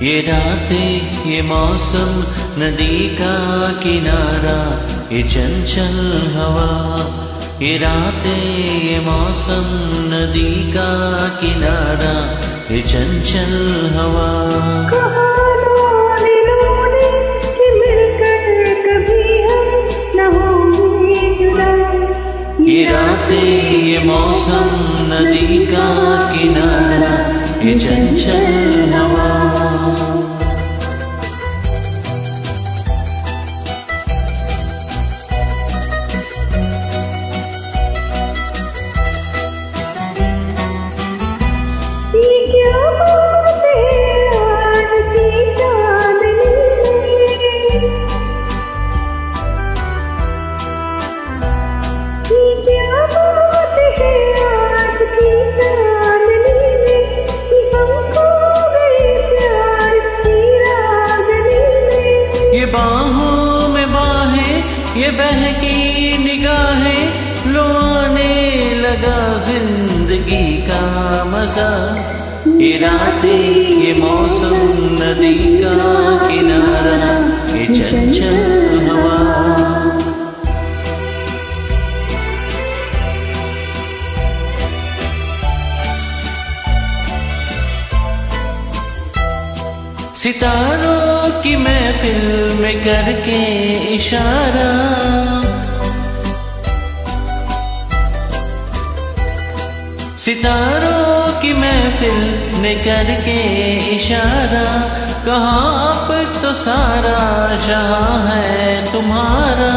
ये रातें ये मौसम नदी का किनारा, ये चंचल हवा। ये रातें ये मौसम नदी का किनारा, ये चंचल हवा। ये रातें ये मौसम नदी का किनारा, ये चंचल हवा। ये बाहों में बाहें, ये बहकी निगाहें, लो आने लगा जिंदगी का मजा। ये रातें ये मौसम नदी का किनारा, ये चंचल हवा। सितारों की महफिल में करके इशारा, सितारों की महफिल ने करके इशारा, कहाँ अब तो सारा जहां है तुम्हारा।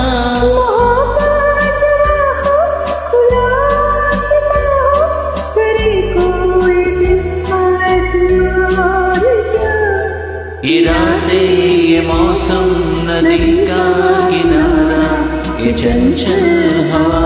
ये रातें ये मौसम नदी का किनारा, ये चंचल हवा।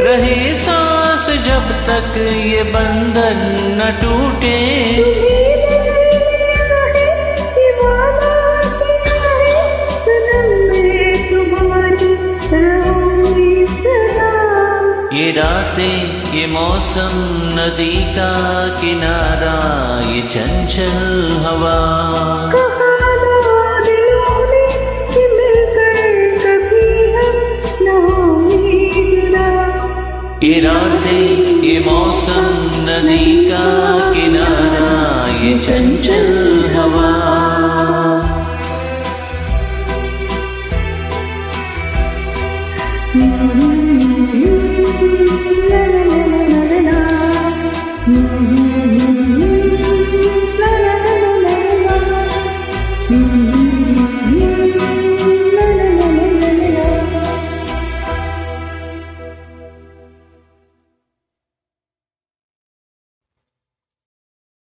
रहे सांस जब तक ये बंधन न टूटे, ये रातें ये मौसम नदी का किनारा, ये चंचल हवा। ये रातें ये मौसम नदी का किनारा, ये चंचल हवा। Mm-hmm.